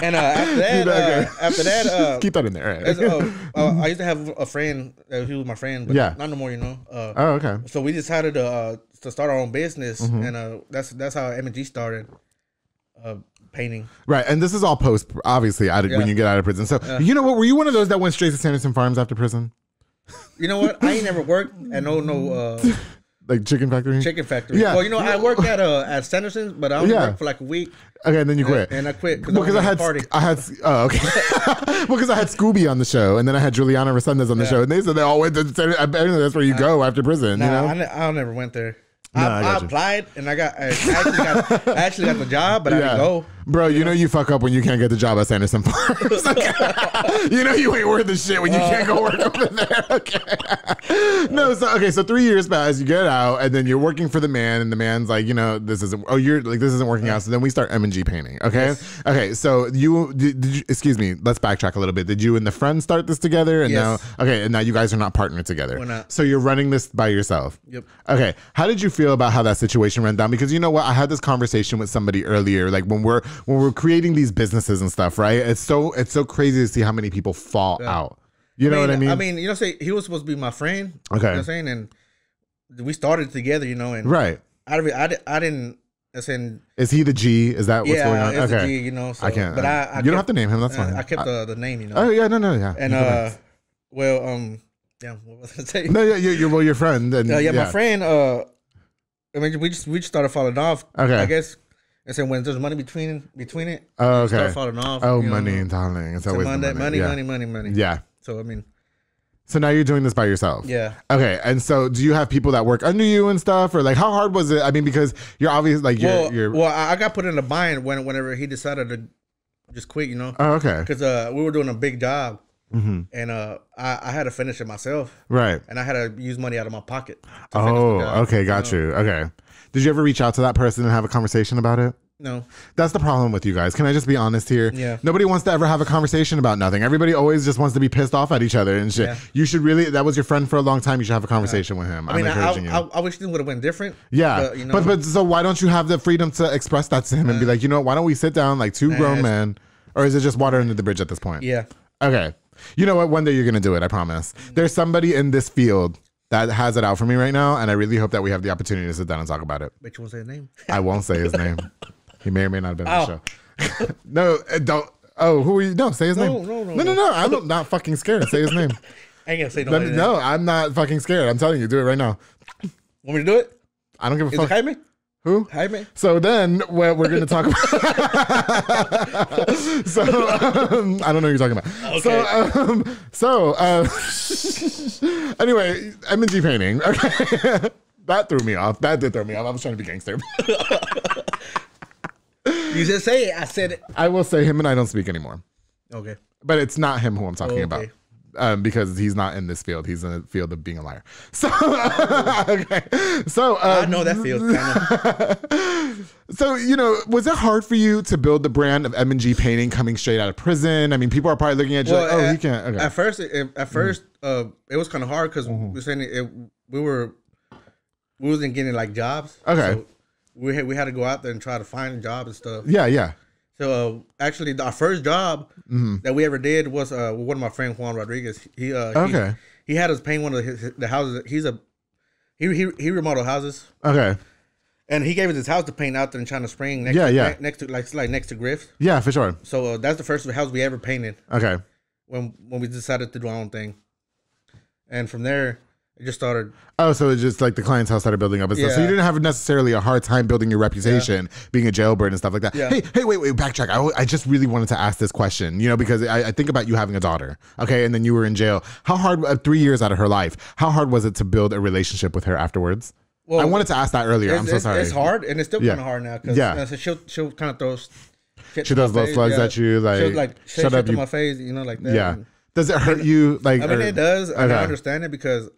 And after that, keep that in there. Right. I used to have a friend. He was my friend, but not no more. You know. Oh, okay. So we decided to start our own business, and that's how M&G started. Painting. Right, and this is all post, obviously, when you get out of prison. So you know what? Were you one of those that went straight to Sanderson Farms after prison? You know what? I ain't never worked at no. Like chicken factory? Chicken factory. Yeah. Well, you know, I worked at Sanderson's, but I only worked for like a week. Okay, and then you quit. And I quit because I had because I had Scooby on the show, and then I had Juliana Resendez on the show, and they said they all went to Sanderson. Apparently that's where you go after prison. Nah, you know? I never went there. No, I applied and I actually got the job, but I didn't go. Bro, you know you fuck up when you can't get the job at Sanderson Farms. You know you ain't worth the shit when you can't go work over there. Okay. No, so 3 years pass, you get out, and then you're working for the man, and the man's like, you know, this isn't working out. So then we start M&G painting. Okay. Yes. Okay. So did you, excuse me, let's backtrack a little bit. Did you and the friend start this together? And now you guys are not partnered together. We're not. So you're running this by yourself. Yep. Okay. How did you feel about how that situation went down? Because you know what? I had this conversation with somebody earlier, like when we're creating these businesses and stuff, right? It's so crazy to see how many people fall out. You know what I mean? I mean, you know, say he was supposed to be my friend. Okay. You know what I'm saying? And we started together, you know, and right. I didn't. I said, is he the G? Is that what's going on? Yeah, it's the G, you know. So, I can't. But I you don't have to name him. That's fine. I kept the name, you know. Oh yeah, no, yeah. And what was I saying? No, yeah, you're your friend. And my friend. I mean, we just started falling off. Okay. I guess. And so when there's money between it, oh, okay. start falling off. Oh, money and darling. It's always money. Yeah. So I mean. So now you're doing this by yourself. Yeah. Okay. And so do you have people that work under you and stuff, or like how hard was it? I mean, because you're obviously like you're. Well, I got put in a bind whenever he decided to just quit. You know. Oh, okay. Because we were doing a big job. Mm-hmm. And I had to finish it myself. Right. And I had to use money out of my pocket. Oh, okay. Got you. Okay. Did you ever reach out to that person and have a conversation about it? No. That's the problem with you guys. Can I just be honest here? Yeah. Nobody wants to ever have a conversation about nothing. Everybody always just wants to be pissed off at each other and shit. Yeah. You should really, that was your friend for a long time. You should have a conversation with him. I'm encouraging you. I wish things would have went different. Yeah. But, you know, but so why don't you have the freedom to express that to him and be like, you know, why don't we sit down like two grown men? Or is it just water under the bridge at this point? Yeah. Okay. You know what? One day you're going to do it. I promise. There's somebody in this field that has it out for me right now, and I really hope that we have the opportunity to sit down and talk about it. But you won't say his name? I won't say his name. He may or may not have been on the show. No, don't. Oh, who are you? No, say his name. No. I'm not fucking scared. Say his name. I ain't gonna say no. No, I'm not fucking scared. I'm telling you, do it right now. Want me to do it? I don't give a fuck. Is it Jaime? Who? Jaime. So then we're going to talk about. So I don't know what you're talking about. Okay. Anyway, M&G painting. Okay. That threw me off. That did throw me off. I was trying to be gangster. You just say it. I said it. I will say him and I don't speak anymore. Okay. But it's not him who I'm talking about. Because he's not in this field. He's in the field of being a liar. So, okay. So, I know that field. Kind of. So, you know, was it hard for you to build the brand of M&G painting coming straight out of prison? I mean, people are probably looking at you like, oh, he can't. Okay. At first, it was kind of hard because we're saying we wasn't getting like jobs. Okay. So we had to go out there and try to find jobs and stuff. Yeah. So actually, our first job that we ever did was with one of my friends, Juan Rodriguez. He had us paint one of the houses. He remodeled houses. Okay. And he gave us his house to paint out there in China Spring. Next to next to Griff. Yeah, for sure. So that's the first house we ever painted. Okay. When we decided to do our own thing, and from there. It just started. Oh, so it's just like the clientele started building up and stuff. So you didn't have necessarily a hard time building your reputation, being a jailbird and stuff like that. Yeah. Hey, wait, backtrack. I just really wanted to ask this question, because I think about you having a daughter, okay, and then you were in jail. How hard, 3 years out of her life, how hard was it to build a relationship with her afterwards? Well, I wanted to ask that earlier. I'm so sorry. It's hard, and it's still kind of hard now. Cause, so she'll kind of throw shit. She does those slugs at you, like, she'll like shut up to my face, like that. Yeah. Does it hurt you? Like, I mean, it does. Okay. I understand it because.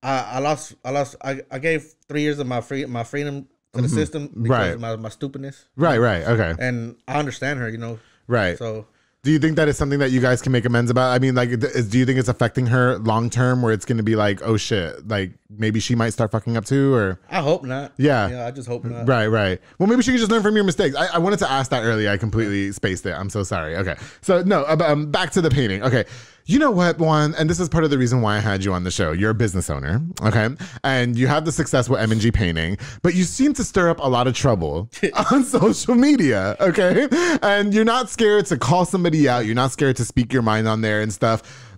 I gave 3 years of my freedom to the system because of my stupidness. Right. Okay. And I understand her, Right. So, do you think that is something that you guys can make amends about? I mean, like, do you think it's affecting her long term, where it's going to be like, oh shit, like maybe she might start fucking up too, or? I hope not. Yeah. I just hope not. Right. Well, maybe she could just learn from your mistakes. I wanted to ask that earlier. I completely spaced it. I'm so sorry. Okay. So no, back to the painting. Okay. You know what, Juan? And this is part of the reason why I had you on the show. You're a business owner, okay? And you have the success with M&G Painting, but you seem to stir up a lot of trouble on social media, okay? And you're not scared to call somebody out. You're not scared to speak your mind on there and stuff.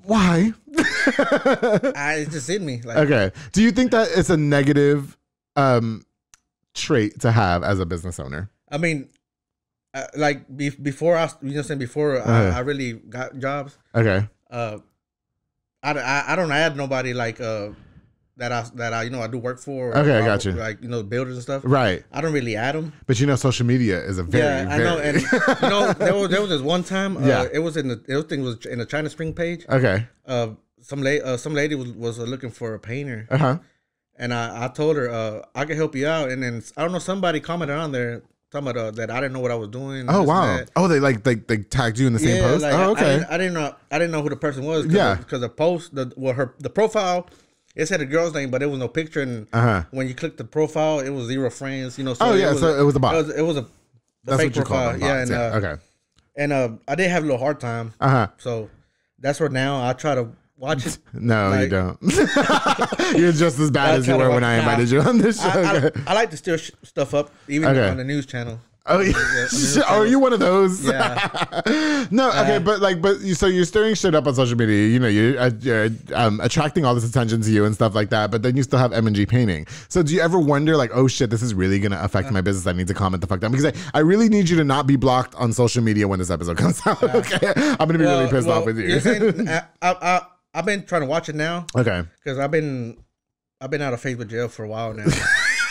Why? It's just in me. Okay. Do you think that it's a negative trait to have as a business owner? I mean... before I really got jobs. Okay. I don't add nobody like that I do work for. Okay, I got you. Like builders and stuff. Right. I don't really add them. But social media is a very I know. And there was this one time. It was in the China Spring page. Okay. Some lady was looking for a painter. And I told her I could help you out. And then I don't know, somebody commented on there. That I didn't know what I was doing. Oh wow! Oh, they tagged you in the same post. Oh, okay. I didn't know who the person was. Because the post, the profile, it said a girl's name, but it was no picture. And when you click the profile, it was 0 friends. So so it was a bot. It was a fake profile. Yeah, and okay. And I did have a little hard time. So that's where now I try to watch it. No, you don't. You're just as bad as you were when I invited you on this show. I like to stir stuff up, even on the news channel. Oh yeah. Are you one of those? Yeah. No, okay, but so you're stirring shit up on social media. You're attracting all this attention to you and stuff like that. But then you still have M&G Painting. So do you ever wonder like, oh shit, this is really gonna affect my business? I need to comment the fuck down because I really need you to not be blocked on social media when this episode comes out. Okay, I'm gonna be really pissed off with you. I've been trying to watch it now. Okay. Because I've been out of Facebook jail for a while now.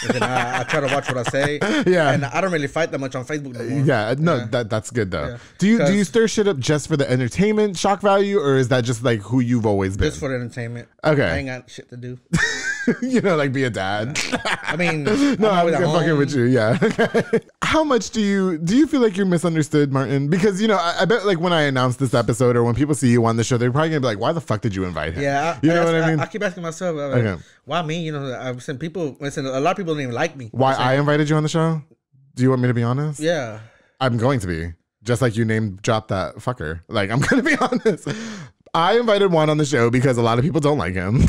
And then I try to watch what I say. Yeah. And I don't really fight that much on Facebook no more. Yeah. No, that's good though. Yeah. Do you stir shit up just for the entertainment shock value, or is that just like who you've always been? Just for the entertainment. Okay. I ain't got shit to do. Like be a dad. I mean, no, I'm fucking with you. Yeah. Okay. How much do you feel like you're misunderstood, Martin? Because I bet like when I announce this episode or when people see you on the show, they're probably gonna be like, "Why the fuck did you invite him?" Yeah. You know what I mean? I keep asking myself, like, why me? I've seen people. Listen, a lot of people don't even like me. Why I invited you on the show? Do you want me to be honest? Yeah. I'm going to be. Just like you name dropped that fucker. Like, I'm going to be honest. I invited Juan on the show because a lot of people don't like him.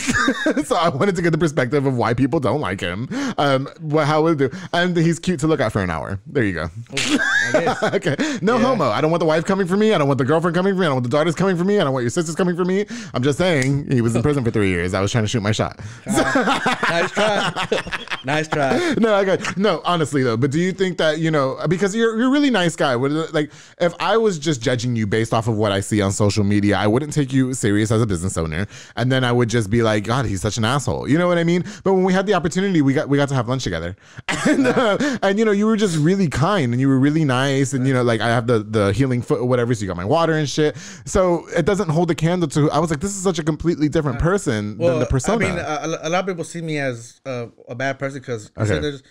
So I wanted to get the perspective of why people don't like him. How would it do? And he's cute to look at for an hour. There you go. Okay. No homo. I don't want the wife coming for me. I don't want the girlfriend coming for me. I don't want the daughters coming for me. I don't want your sisters coming for me. I'm just saying he was in prison for 3 years. I was trying to shoot my shot. Nice try. Nice try. No, honestly though. But do you think that, because you're a really nice guy. Like if I was just judging you based off of what I see on social media, I wouldn't take you serious as a business owner, and then I would just be like, God, he's such an asshole. You know what I mean? But when we had the opportunity, we got to have lunch together, and you were just really kind and you were really nice, and like I have the healing foot or whatever, so you got my water and shit. So it doesn't hold a candle to. I was like, this is such a completely different person than the persona. I mean, a lot of people see me as a bad person because there's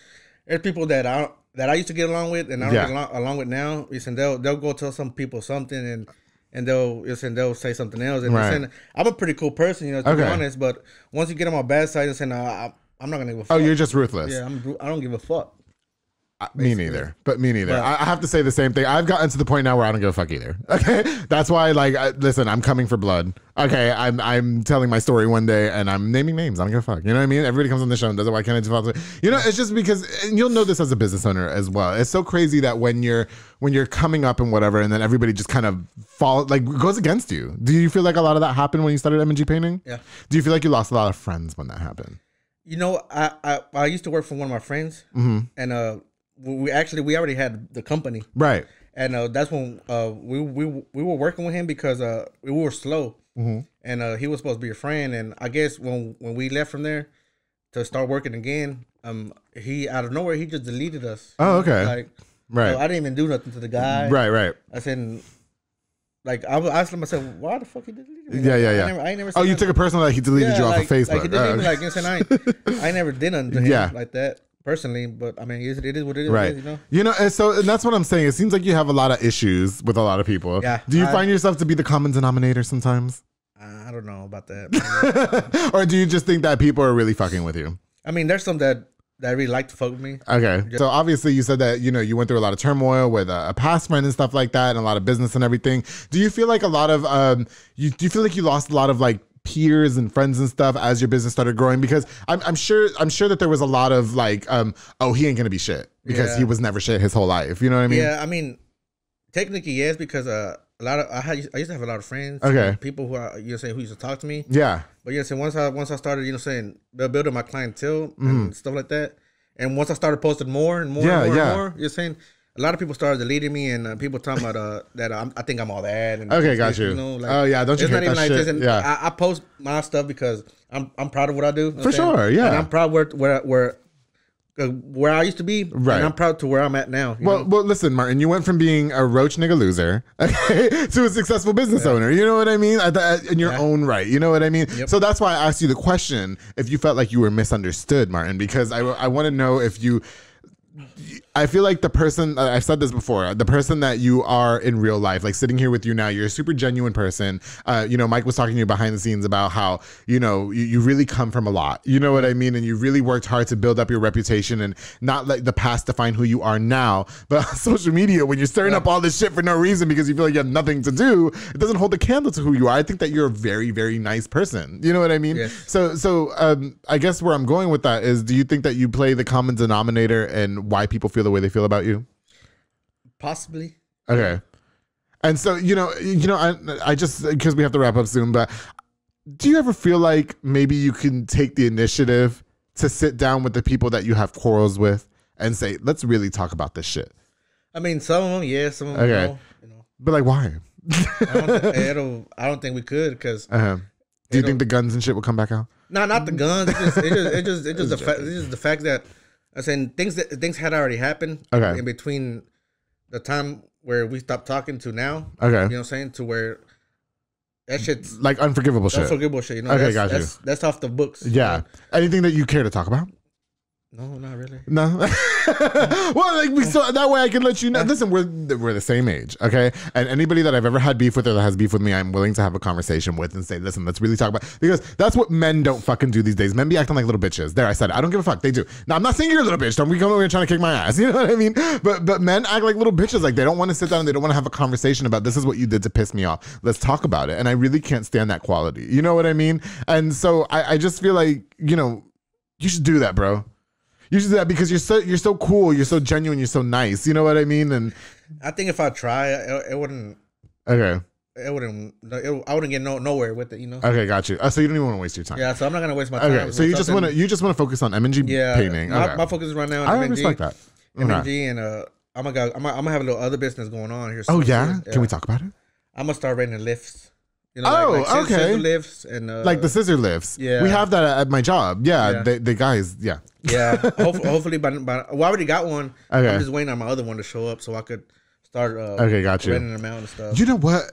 people that I used to get along with and I don't get along with now. They'll go tell some people something and they'll say something else. And I'm a pretty cool person, to be honest. But once you get on my bad side and saying, I'm not gonna give a fuck. Oh, you're just ruthless. Yeah, I don't give a fuck. Me neither. But me neither. I have to say the same thing. I've gotten to the point now where I don't give a fuck either. Okay, that's why. Like, listen, I'm coming for blood. Okay, I'm telling my story one day and I'm naming names. I don't give a fuck. You know what I mean? Everybody comes on the show and does it. Why can't I just? You know, it's just because, and you'll know this as a business owner as well. It's so crazy that when you're coming up and whatever, and then everybody just kind of goes against you. Do you feel like a lot of that happened when you started M&G Painting? Yeah. Do you feel like you lost a lot of friends when that happened? You know, I used to work for one of my friends, and we already had the company, right? And that's when we were working with him because we were slow, and he was supposed to be a friend. And I guess when we left from there to start working again, he out of nowhere he just deleted us. Oh, okay, like right. So I didn't even do nothing to the guy. Right. I said, like I asked him, I said, why the fuck he deleted me? Yeah. I ain't never. Oh, you took it personal that he deleted you off of Facebook. Like he deleted me, like you know, I never did nothing to him like that. Personally, but I mean, it is what it is, right? You know, and that's what I'm saying. It seems like you have a lot of issues with a lot of people. Yeah. Do you find yourself to be the common denominator sometimes? I don't know about that. Or do you just think that people are really fucking with you? I mean, there's some that really like to fuck with me. Okay, so obviously you said that you went through a lot of turmoil with a past friend and stuff like that, and a lot of business and everything. Do you feel like a lot of do you feel like you lost a lot of like peers and friends and stuff as your business started growing? Because I'm sure that there was a lot of like oh, he ain't gonna be shit because he was never shit his whole life. You know what I mean? Yeah, I mean, technically yes, because a lot of I used to have a lot of friends. Okay, people who who used to talk to me. Yeah, but once I started building my clientele and stuff like that, and once I started posting more and more and more, a lot of people started deleting me, and people talking about that I think I'm all that. And okay, got you. Like, oh yeah, don't you hate that shit? This. Yeah, I post my stuff because I'm proud of what I do. For sure, yeah. And I'm proud where I used to be, right? And I'm proud to where I'm at now. Well, listen, Martin, you went from being a roach nigga loser, okay, to a successful business owner. You know what I mean? In your own right. You know what I mean? Yep. So that's why I asked you the question if you felt like you were misunderstood, Martin, because I want to know if you. I feel like the person, I've said this before, the person that you are in real life, like sitting here with you now, you're a super genuine person. Mike was talking to you behind the scenes about how, you really come from a lot, you know what I mean? And you really worked hard to build up your reputation and not let the past define who you are now. But on social media, when you're stirring up all this shit for no reason because you feel like you have nothing to do, it doesn't hold a candle to who you are. I think that you're a very, very nice person. You know what I mean? Yes. So I guess where I'm going with that is, do you think that you play the common denominator and why people feel the way they feel about you? Possibly. Okay. And so, I just, because we have to wrap up soon, but do you ever feel like maybe you can take the initiative to sit down with the people that you have quarrels with and say, let's really talk about this shit? I mean, some of them, yeah, some of them, no. But like, why? I don't think we could, because. Do you think the guns and shit will come back out? No, not the guns. It's just the fact that I'm saying things had already happened. Okay. In between the time where we stopped talking to now. Okay. You know what I'm saying? To where that shit's like unforgivable shit. Unforgivable shit. Okay, got you. That's off the books. Yeah. Anything that you care to talk about? No, not really. No. Well, so that way I can let you know. Listen, we're the same age, okay? And anybody that I've ever had beef with or that has beef with me, I'm willing to have a conversation with and say, listen, let's really talk about, because that's what men don't fucking do these days. Men be acting like little bitches. There, I said it. I don't give a fuck. They do. Now, I'm not saying you're a little bitch. Don't be coming over here trying to kick my ass. You know what I mean? But men act like little bitches. Like, they don't want to sit down and they don't want to have a conversation about, this is what you did to piss me off. Let's talk about it. And I really can't stand that quality. You know what I mean? And so I just feel like, you should do that, bro. You should do that because you're so cool, you're so genuine, you're so nice. You know what I mean? And I think if I try, it wouldn't. Okay. I wouldn't get nowhere with it. Okay, got you. So you don't even want to waste your time. Yeah, so I'm not gonna waste my time. Okay, so you just want to focus on M&G painting. My focus right now on I respect that. M&G, and I'm gonna have a little other business going on here. Oh yeah? Can we talk about it? I'm gonna start renting lifts. Like okay. Scissor lifts and like the scissor lifts. Yeah, we have that at my job. Yeah. The guys. Yeah. Yeah. Hopefully, I already got one. Okay. I'm just waiting on my other one to show up so I could start. Okay, got you. Renting them out and stuff. You know what?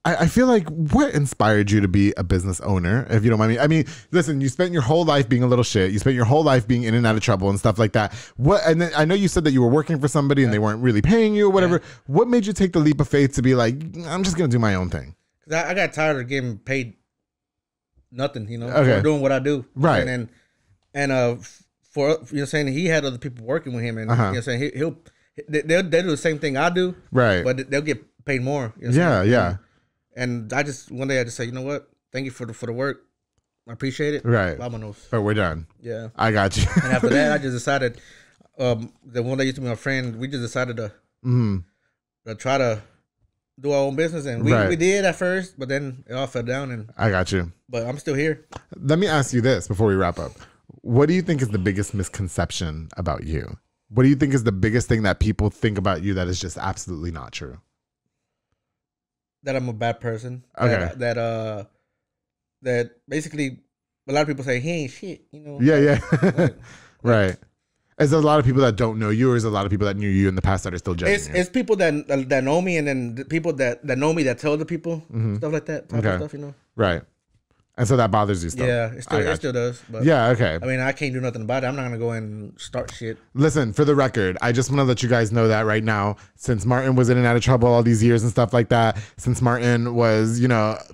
I feel like, what inspired you to be a business owner, if you don't mind me? I mean, listen, you spent your whole life being a little shit. You spent your whole life being in and out of trouble and stuff like that. And then I know you said that you were working for somebody and they weren't really paying you or whatever. Yeah. What made you take the leap of faith to be like, I'm just going to do my own thing? Because I got tired of getting paid nothing, okay. for doing what I do. Right. And for saying he had other people working with him, and saying they'll do the same thing I do, right? But they'll get paid more. Yeah. And one day I just say, you know what? Thank you for the work. I appreciate it. Right. Vámonos. But we're done. Yeah. I got you. And after that, I just decided, the one that used to be my friend, we just decided to try to do our own business. And we did at first, but then it all fell down. And I got you. But I'm still here. Let me ask you this before we wrap up. What do you think is the biggest misconception about you? What do you think is the biggest thing that people think about you that is just absolutely not true? That I'm a bad person. Okay. That basically a lot of people say he ain't shit. Yeah. Right. Is there a lot of people that don't know you, or is there a lot of people that knew you in the past that are still judging you? It's people that know me, and then the people that know me that tell other people stuff like that. Type of stuff, Right. And so that bothers you still. Yeah, it still does. But yeah, okay. I mean, I can't do nothing about it. I'm not going to go and start shit. Listen, for the record, I just want to let you guys know that right now, since Martin was in and out of trouble all these years and stuff like that, since Martin was,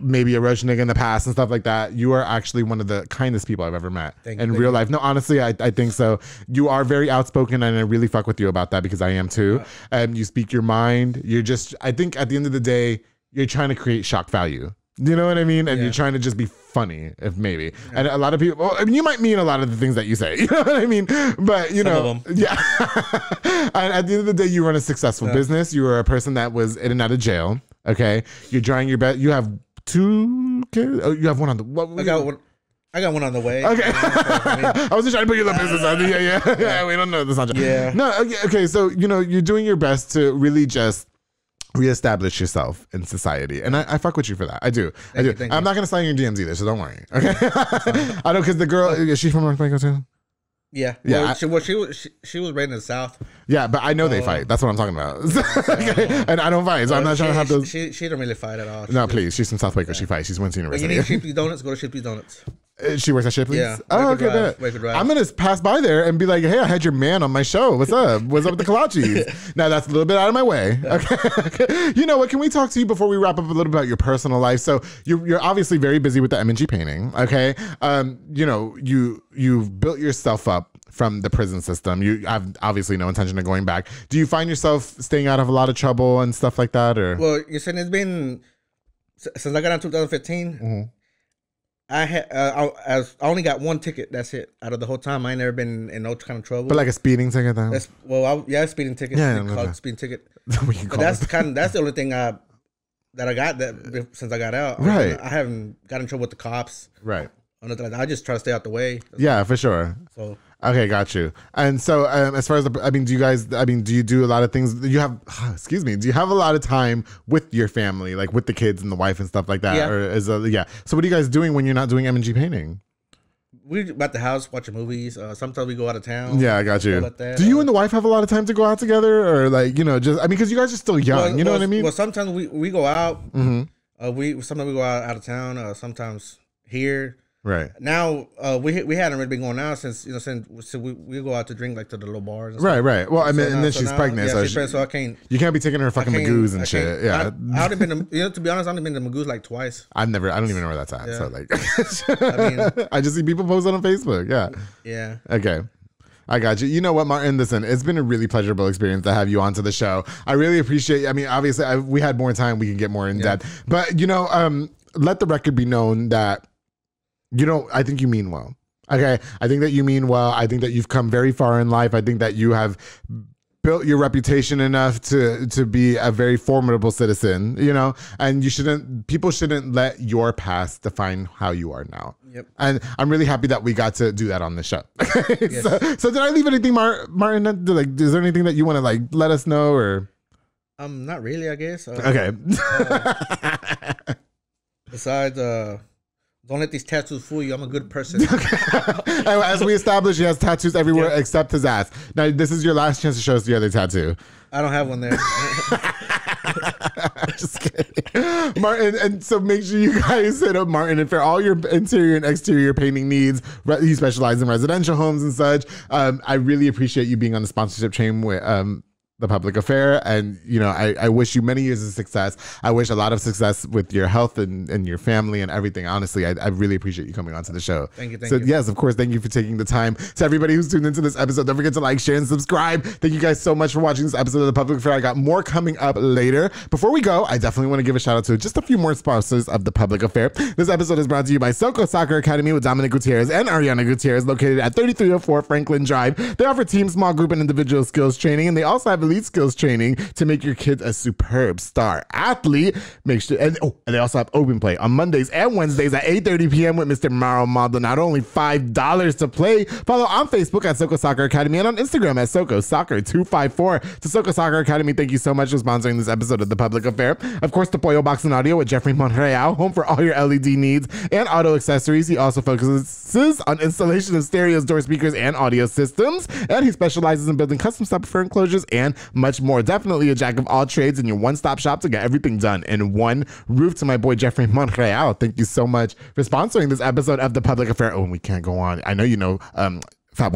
maybe a roach nigga in the past and stuff like that, you are actually one of the kindest people I've ever met in real life. No, honestly, I think so. You are very outspoken, and I really fuck with you about that because I am too. And you speak your mind. You're just, I think at the end of the day, you're trying to create shock value. You know what I mean? And you're trying to just be funny, if maybe. Yeah. And a lot of people, well, I mean, you might mean a lot of the things that you say. You know what I mean? But, Some of them. Yeah. And at the end of the day, you run a successful business. You are a person that was in and out of jail. Okay. You're trying your best. You have 2 kids? Oh, you have one on the... I got one on the way. Okay. I wasn't trying to put you in the business. Yeah, we don't know this. Yeah. No, okay. So, you're doing your best to really just reestablish yourself in society, and I fuck with you for that. I do. Thank you. I'm not gonna slide in your DMs either, so don't worry. Okay. I know, because the girl, is she from North Mexico too? Yeah. Well, she was raised in the South. Yeah, but I know they fight. That's what I'm talking about. Okay. And I don't fight, so I'm not trying to have those. She don't really fight at all. No, please. She's from South Waco. She fights. She's Winston University. You need Shipley's Donuts? Go to Shipley's Donuts. She works at Shipley's? Yeah. Oh, okay. I'm going to pass by there and be like, hey, I had your man on my show. What's up? What's up with the kolaches? Now, that's a little bit out of my way. Okay. You know what? Can we talk to you before we wrap up a little bit about your personal life? So you're obviously very busy with the M&G painting. Okay. You've built yourself up from the prison system. You have obviously no intention of going back. Do you find yourself staying out of a lot of trouble and stuff like that? Or? Well, you're saying it's been, since I got out in 2015, I only got 1 ticket. That's it. Out of the whole time, I ain't never been in no kind of trouble. But like a speeding ticket, though. Speeding ticket. Speeding ticket. But that's the only thing that I got since I got out. Right. I haven't got in trouble with the cops. Right. Or nothing like that. I just try to stay out the way. Yeah, for sure. So. Okay, got you. And so, as far as do you do a lot of things? Do you have a lot of time with your family, like with the kids and the wife and stuff like that? Yeah. So what are you guys doing when you're not doing M&G painting? We at the house watching movies. Sometimes we go out of town. Yeah, I got you. Like that. Do you and the wife have a lot of time to go out together, or because you guys are still young, you know what I mean? Well, sometimes we go out. Mm-hmm. Sometimes we go out of town. Sometimes here. Right. Now, we hadn't really been going out since we go out to drink like to the little bars. And right. stuff. Right. Well, I mean, and then she's pregnant, so she's pregnant, so I can't. You can't be taking her fucking Magoo's and shit. Yeah. I would have been. To be honest, I've only been to Magoo's like twice. I don't even know where that's at. Yeah. So like, I just see people post it on Facebook. Yeah. Yeah. Okay. I got you. You know what, Martin? Listen, it's been a really pleasurable experience to have you onto the show. I really appreciate. I mean, obviously, we had more time. We can get more in depth. But let the record be known that. I think you mean well. Okay. I think that you mean well. I think that you've come very far in life. I think that you have built your reputation enough to be a very formidable citizen, and people shouldn't let your past define how you are now. Yep. And I'm really happy that we got to do that on the show. Yes. So did I leave anything, Martin? Is there anything that you want to let us know, or? Not really, I guess. Okay. Besides, don't let these tattoos fool you. I'm a good person. As we established, he has tattoos everywhere except his ass. Now, this is your last chance to show us the other tattoo. I don't have one there. Just kidding. Martin, and so make sure you guys hit up Martin, and for all your interior and exterior painting needs, he specializes in residential homes and such. I really appreciate you being on the sponsorship chain with The Public Affair. And, you know, I wish you many years of success. I wish a lot of success with your health and your family and everything. Honestly, I really appreciate you coming onto the show. Thank you. Yes, of course, thank you for taking the time. To everybody who's tuned into this episode, don't forget to like, share, and subscribe. Thank you guys so much for watching this episode of The Public Affair. I got more coming up later. Before we go, I definitely want to give a shout out to just a few more sponsors of The Public Affair. This episode is brought to you by Soko Soccer Academy with Dominic Gutierrez and Ariana Gutierrez, located at 3304 Franklin Drive. They offer team, small group, and individual skills training, and they also have elite skills training to make your kid a superb star athlete. Make sure, and they also have open play on Mondays and Wednesdays at 8:30 p.m. with Mr. Mauro Maldonado. Only $5 to play. Follow on Facebook at Soko Soccer Academy and on Instagram at Soko Soccer 254. To Soko Soccer Academy, thank you so much for sponsoring this episode of The Public Affair. Of course, the Pollo Box and Audio with Jeffrey Monreal, home for all your LED needs and auto accessories. He also focuses on installation of stereos, door speakers, and audio systems, and he specializes in building custom subwoofer enclosures and much more. Definitely a jack of all trades and your one-stop shop to get everything done in one roof. To my boy Jeffrey Monreal, thank you so much for sponsoring this episode of The Public Affair. Oh, and we can't go on. I know you know Fatboy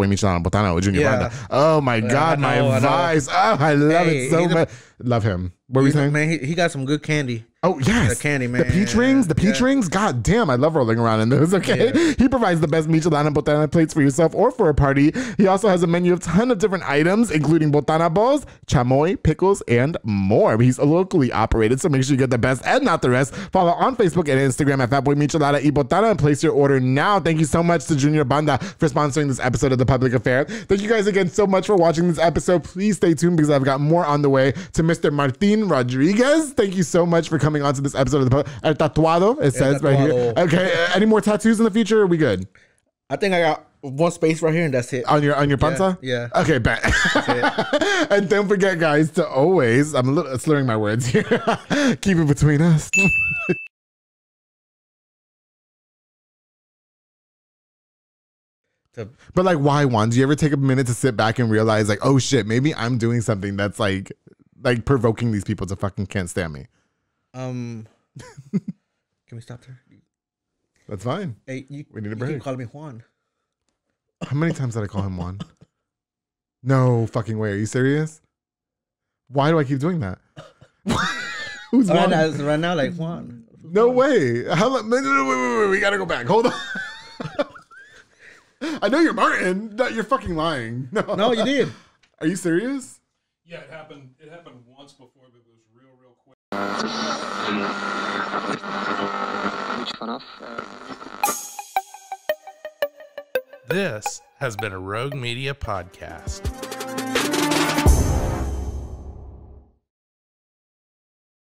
Michelano Botana with Junior Banda. Oh my God, my advice. I love it so much. Love him. What were you saying? Man, he got some good candy. Oh, yes. The candy, man. The peach rings. God damn, I love rolling around in those, okay? Yeah. He provides the best Michelada Botana plates for yourself or for a party. He also has a menu of a ton of different items, including Botana balls, chamoy, pickles, and more. He's locally operated, so make sure you get the best and not the rest. Follow on Facebook and Instagram at Fatboy Michelada y Botana and place your order now. Thank you so much to Junior Banda for sponsoring this episode of The Public Affair. Thank you guys again so much for watching this episode. Please stay tuned because I've got more on the way. To Mr. Martin Rodriguez, thank you so much for coming on to this episode of the Tatuado, it says right here. Okay, any more tattoos in the future? Or are we good? I think I got one space right here and that's it. On your panza? Yeah. Okay, bet. And don't forget, guys, to always, I'm a little slurring my words here, keep it between us. But like, why one? Do you ever take a minute to sit back and realize like, oh shit, maybe I'm doing something that's like provoking these people to fucking can't stand me? Can we stop there? That's fine. Hey, we need a break. You keep calling me Juan. How many times did I call him Juan? No fucking way. Are you serious? Why do I keep doing that? Who's Juan? Right now, like Juan. No way. How long? Wait. We gotta go back. Hold on. I know you're Martin. No, you're fucking lying. No, you did. Are you serious? Yeah, it happened. It happened once before, but it was real quick. Which one off? This has been a Rogue Media podcast.